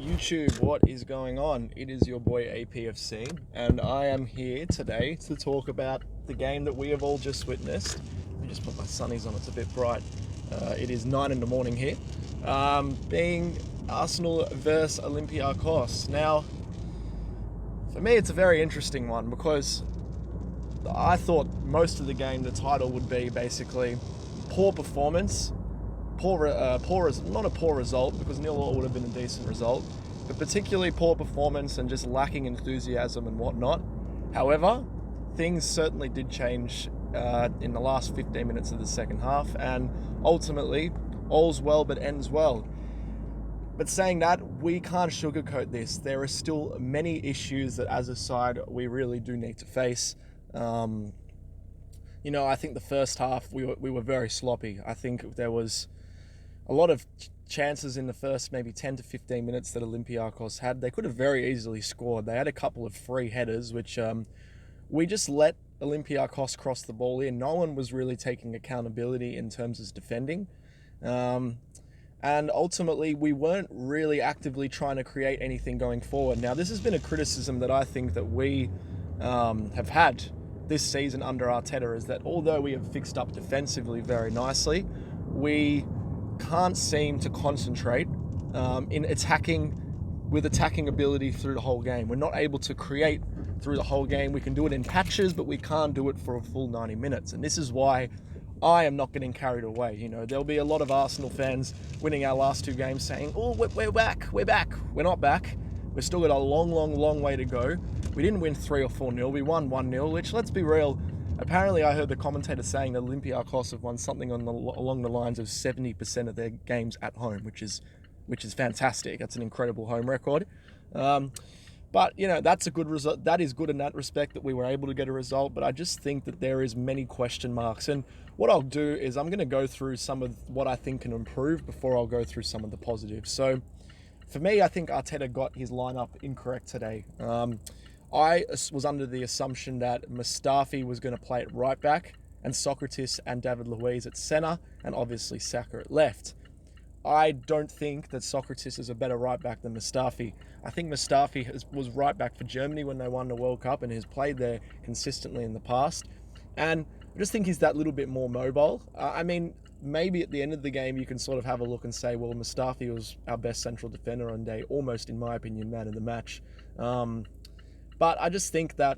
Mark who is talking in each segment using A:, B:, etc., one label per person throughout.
A: YouTube, what is going on? It is your boy APFC, and I am here today to talk about the game that we have all just witnessed. Let me just put my sunnies on, it's a bit bright. It is 9 in the morning here. Being Arsenal versus Olympiakos. Now, for me, it's a very interesting one because I thought most of the game, the title would be basically poor performance. Not a poor result, because 0-0 would have been a decent result, but particularly poor performance and just lacking enthusiasm and whatnot. However, things certainly did change in the last 15 minutes of the second half, and ultimately, all's well but ends well. But saying that, we can't sugarcoat this. There are still many issues that as a side we really do need to face. I think the first half we were very sloppy. I think there was a lot of chances in the first maybe 10 to 15 minutes that Olympiakos had. They could have very easily scored. They had a couple of free headers, which we just let Olympiakos cross the ball in. No one was really taking accountability in terms of defending. And ultimately, we weren't really actively trying to create anything going forward. Now, this has been a criticism that I think that we have had this season under Arteta, is that although we have fixed up defensively very nicely, we can't seem to concentrate in attacking ability through the whole game. We're not able to create through the whole game. We can do it in patches, but we can't do it for a full 90 minutes. And this is why I am not getting carried away. There'll be a lot of Arsenal fans winning our last two games saying, oh, we're back. We're not back. We've still got a long way to go. We didn't win 3 or 4-0. We won 1-0, which, let's be real, apparently I heard the commentator saying that Olympiakos have won something along the lines of 70% of their games at home, which is fantastic. That's an incredible home record. But that's a good result. That is good in that respect that we were able to get a result. But I just think that there is many question marks. And what I'll do is I'm going to go through some of what I think can improve before I'll go through some of the positives. So for me, I think Arteta got his lineup incorrect today. I was under the assumption that Mustafi was going to play at right back and Socrates and David Luiz at centre, and obviously Saka at left. I don't think that Socrates is a better right back than Mustafi. I think Mustafi was right back for Germany when they won the World Cup and has played there consistently in the past. And I just think he's that little bit more mobile. Maybe at the end of the game you can sort of have a look and say, well, Mustafi was our best central defender on day, almost, in my opinion, man of the match. But I just think that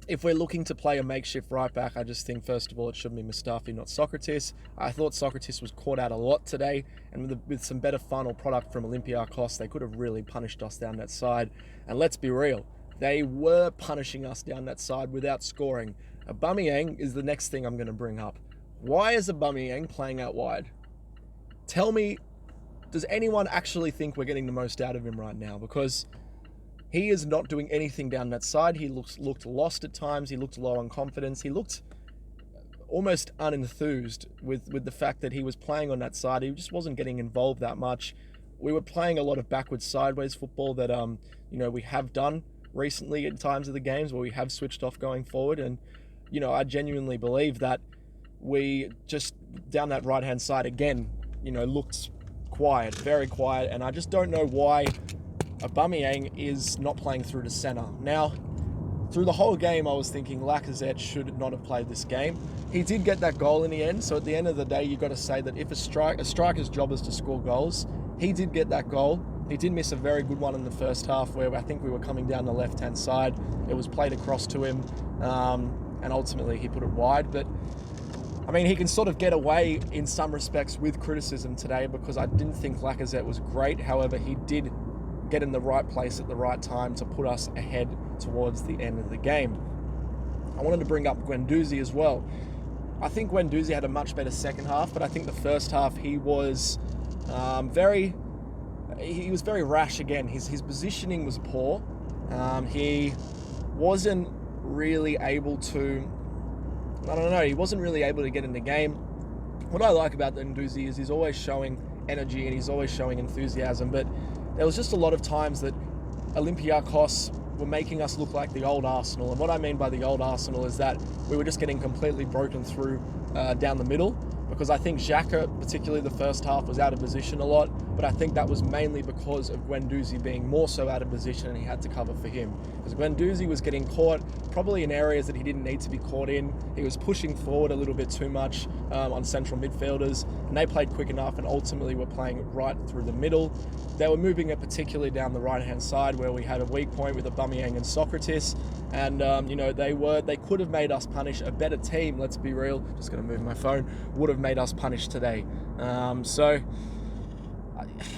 A: if we're looking to play a makeshift right back, I just think, first of all, it should be Mustafi, not Socrates. I thought Socrates was caught out a lot today, and with some better final product from Olympiakos, they could have really punished us down that side. And let's be real, they were punishing us down that side without scoring. Aubameyang is the next thing I'm going to bring up. Why is Aubameyang playing out wide? Tell me, does anyone actually think we're getting the most out of him right now? Because he is not doing anything down that side. He looked lost at times. He looked low on confidence. He looked almost unenthused with the fact that he was playing on that side. He just wasn't getting involved that much. We were playing a lot of backwards, sideways football that we have done recently in times of the games where we have switched off going forward. And I genuinely believe that we just down that right hand side again, looked quiet, very quiet, and I just don't know why Aubameyang is not playing through to centre. Now, through the whole game, I was thinking Lacazette should not have played this game. He did get that goal in the end, so at the end of the day, you've got to say that if a striker's job is to score goals, he did get that goal. He did miss a very good one in the first half where I think we were coming down the left-hand side. It was played across to him, and ultimately he put it wide. But he can sort of get away in some respects with criticism today because I didn't think Lacazette was great. However, he did get in the right place at the right time to put us ahead towards the end of the game. I wanted to bring up Guendouzi as well. I think Guendouzi had a much better second half, but I think the first half he was very rash again. His positioning was poor. He wasn't really able to, he wasn't really able to get in the game. What I like about Guendouzi is he's always showing energy and he's always showing enthusiasm, but there was just a lot of times that Olympiakos were making us look like the old Arsenal. And what I mean by the old Arsenal is that we were just getting completely broken through down the middle, because I think Xhaka, particularly the first half, was out of position a lot. but I think that was mainly because of Guendouzi being more so out of position and he had to cover for him. Because Guendouzi was getting caught probably in areas that he didn't need to be caught in. He was pushing forward a little bit too much on central midfielders, and they played quick enough and ultimately were playing right through the middle. They were moving it particularly down the right-hand side where we had a weak point with Aubameyang and Socrates, and they could have made us punish. A better team, let's be real, just going to move my phone, would have made us punish today. So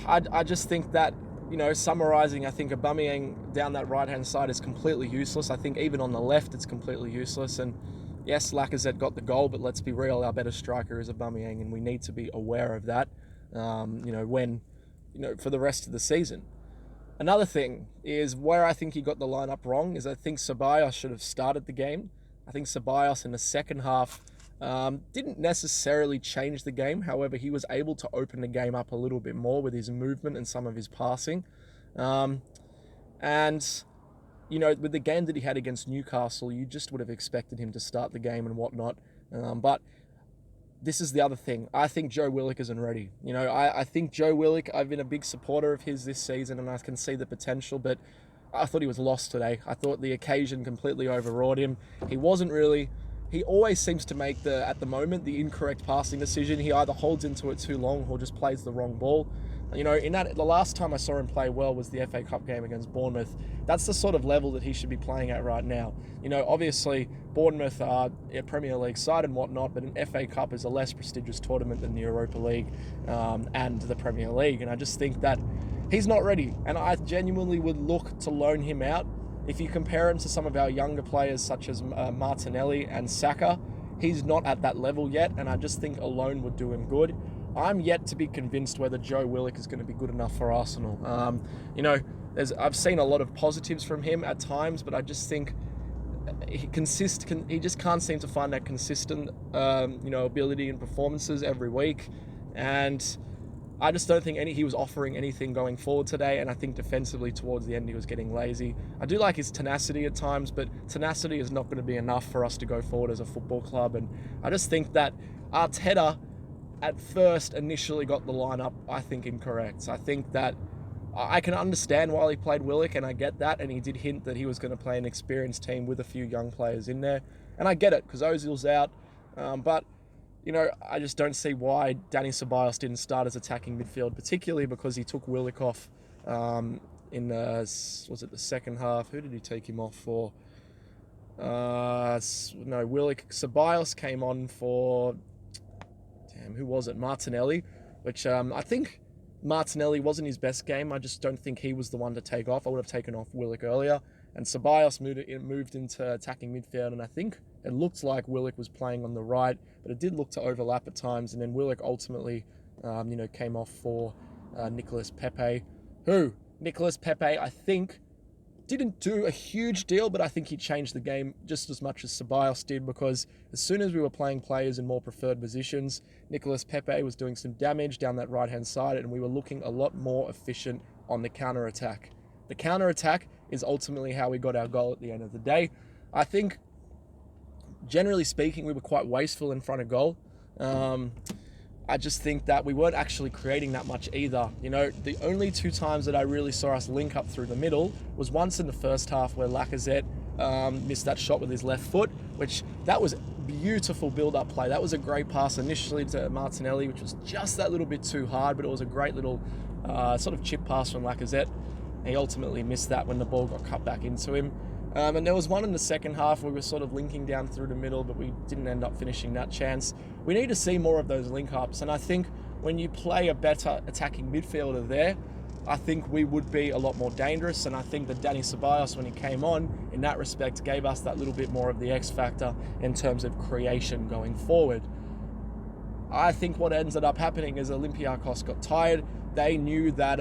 A: I just think that, summarising, I think Aubameyang down that right-hand side is completely useless. I think even on the left it's completely useless. And yes, Lacazette got the goal, but let's be real, our better striker is Aubameyang, and we need to be aware of that, for the rest of the season. Another thing is where I think he got the lineup wrong is I think Ceballos should have started the game. I think Ceballos in the second half didn't necessarily change the game. However, he was able to open the game up a little bit more with his movement and some of his passing. With the game that he had against Newcastle, you just would have expected him to start the game and whatnot. But this is the other thing. I think Joe Willock isn't ready. I think Joe Willock, I've been a big supporter of his this season and I can see the potential, but I thought he was lost today. I thought the occasion completely overawed him. He always seems to make at the moment, the incorrect passing decision. He either holds into it too long or just plays the wrong ball. The last time I saw him play well was the FA Cup game against Bournemouth. That's the sort of level that he should be playing at right now. Obviously, Bournemouth are a Premier League side and whatnot, but an FA Cup is a less prestigious tournament than the Europa League and the Premier League. And I just think that he's not ready. And I genuinely would look to loan him out. If you compare him to some of our younger players, such as Martinelli and Saka, he's not at that level yet, and I just think a loan would do him good. I'm yet to be convinced whether Joe Willock is going to be good enough for Arsenal. I've seen a lot of positives from him at times, but I just think he just can't seem to find that consistent, ability and performances every week, and I just don't think he was offering anything going forward today, and I think defensively towards the end he was getting lazy. I do like his tenacity at times, but tenacity is not going to be enough for us to go forward as a football club, and I just think that Arteta at first initially got the lineup, I think, incorrect. So I think that I can understand why he played Willock, and I get that, and he did hint that he was going to play an experienced team with a few young players in there, and I get it, because Ozil's out, but I just don't see why Danny Ceballos didn't start as attacking midfield, particularly because he took Willock off in the second half. Who did he take him off for? Ceballos came on for, who was it? Martinelli, which I think Martinelli wasn't his best game. I just don't think he was the one to take off. I would have taken off Willock earlier. And Ceballos moved into attacking midfield, and I think it looked like Willock was playing on the right, but it did look to overlap at times, and then Willock ultimately, came off for Nicolas Pepe, I think, didn't do a huge deal, but I think he changed the game just as much as Ceballos did, because as soon as we were playing players in more preferred positions, Nicolas Pepe was doing some damage down that right-hand side, and we were looking a lot more efficient on the counter-attack. The counter-attack is ultimately how we got our goal at the end of the day. I think, generally speaking, we were quite wasteful in front of goal. I just think that we weren't actually creating that much either. The only two times that I really saw us link up through the middle was once in the first half where Lacazette missed that shot with his left foot, which that was beautiful build-up play. That was a great pass initially to Martinelli, which was just that little bit too hard, but it was a great little sort of chip pass from Lacazette. He ultimately missed that when the ball got cut back into him. And there was one in the second half where we were sort of linking down through the middle, but we didn't end up finishing that chance. We need to see more of those link-ups, and I think when you play a better attacking midfielder there, I think we would be a lot more dangerous, and I think that Danny Ceballos, when he came on, in that respect, gave us that little bit more of the X factor in terms of creation going forward. I think what ended up happening is Olympiakos got tired. They knew that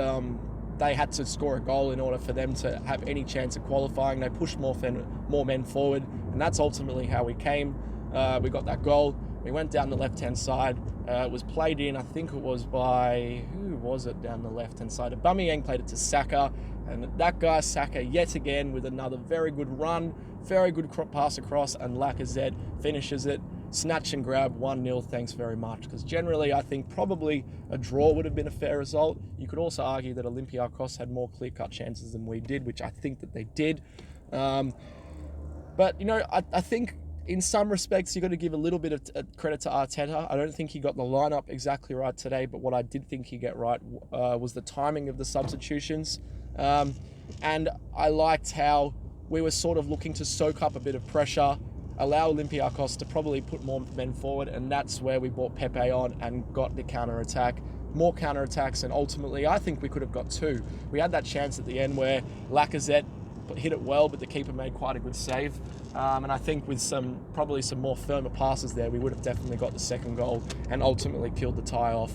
A: they had to score a goal in order for them to have any chance of qualifying. They pushed more men forward, and that's ultimately how we came. We got that goal. We went down the left-hand side. It was played in, I think it was by, who was it down the left-hand side? Aubameyang played it to Saka, and that guy, Saka, yet again with another very good run, very good pass across, and Lacazette finishes it. snatch and grab 1-0, thanks very much. Because generally, I think probably a draw would have been a fair result. You could also argue that Olympiakos had more clear-cut chances than we did, which I think that they did. But, I think in some respects, you've got to give a little bit of credit to Arteta. I don't think he got the lineup exactly right today, but what I did think he got right was the timing of the substitutions. And I liked how we were sort of looking to soak up a bit of pressure, allow Olympiakos to probably put more men forward, and that's where we brought Pepe on and got the counter-attack. More counter-attacks, and ultimately, I think we could have got 2. We had that chance at the end where Lacazette hit it well, but the keeper made quite a good save. And I think with probably some more firmer passes there, we would have definitely got the second goal and ultimately killed the tie off.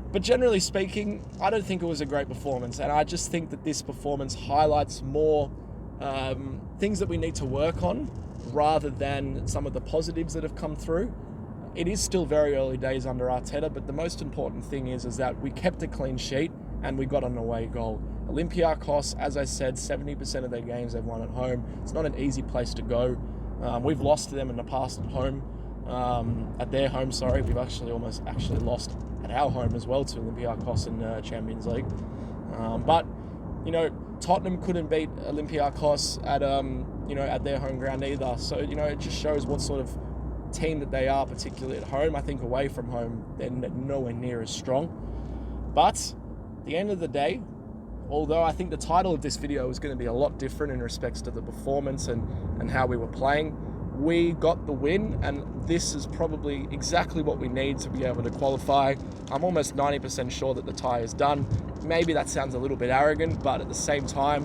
A: But generally speaking, I don't think it was a great performance, and I just think that this performance highlights more things that we need to work on rather than some of the positives that have come through. It is still very early days under Arteta, but the most important thing is that we kept a clean sheet and we got an away goal. Olympiakos, as I said, 70% of their games they've won at home. It's not an easy place to go. We've lost to them in the past at home, at their home, sorry. We've actually lost at our home as well to Olympiakos in Champions League. But Tottenham couldn't beat Olympiakos at their home ground either. So, it just shows what sort of team that they are, particularly at home. I think away from home, they're nowhere near as strong. But at the end of the day, although I think the title of this video is going to be a lot different in respects to the performance and how we were playing, we got the win, and this is probably exactly what we need to be able to qualify. I'm almost 90% sure that the tie is done. Maybe that sounds a little bit arrogant, but at the same time,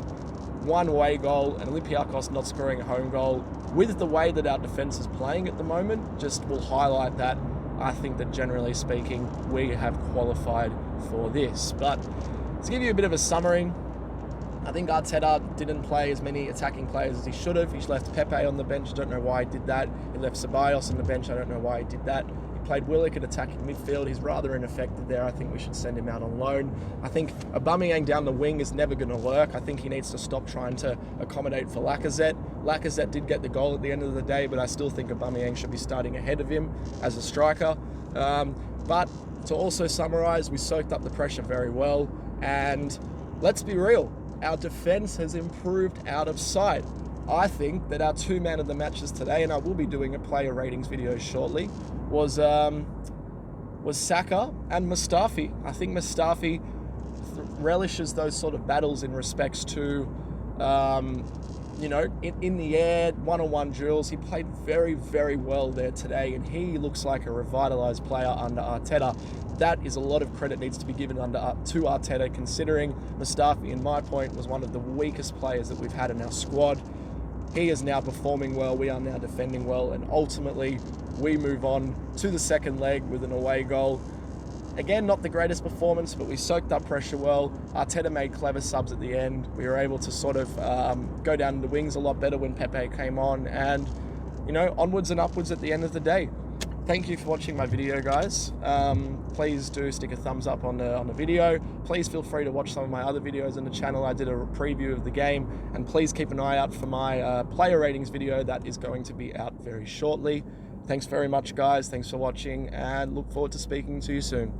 A: 1 away goal and Olympiakos not scoring a home goal with the way that our defence is playing at the moment just will highlight that. I think that generally speaking, we have qualified for this. But to give you a bit of a summary, I think Arteta didn't play as many attacking players as he should have. He's left Pepe on the bench. I don't know why he did that. He left Ceballos on the bench. I don't know why he did that. He played Willock at attacking midfield. He's rather ineffective there. I think we should send him out on loan. I think Aubameyang down the wing is never going to work. I think he needs to stop trying to accommodate for Lacazette. Lacazette did get the goal at the end of the day, but I still think Aubameyang should be starting ahead of him as a striker. But to also summarise, we soaked up the pressure very well. And let's be real, our defence has improved out of sight. I think that our 2 man of the matches today, and I will be doing a player ratings video shortly, was Saka and Mustafi. I think Mustafi relishes those sort of battles in respects to, in the air, one-on-one drills. He played very, very well there today, and he looks like a revitalised player under Arteta. That is a lot of credit needs to be given to Arteta, considering Mustafi, in my point, was one of the weakest players that we've had in our squad. He is now performing well, we are now defending well, and ultimately we move on to the second leg with an away goal. Again, not the greatest performance, but we soaked up pressure well. Arteta made clever subs at the end. We were able to sort of go down the wings a lot better when Pepe came on, and onwards and upwards at the end of the day. Thank you for watching my video, guys. Please do stick a thumbs up on the video. Please feel free to watch some of my other videos on the channel. I did a preview of the game, and please keep an eye out for my player ratings video that is going to be out very shortly. Thanks very much, guys. Thanks for watching, and look forward to speaking to you soon.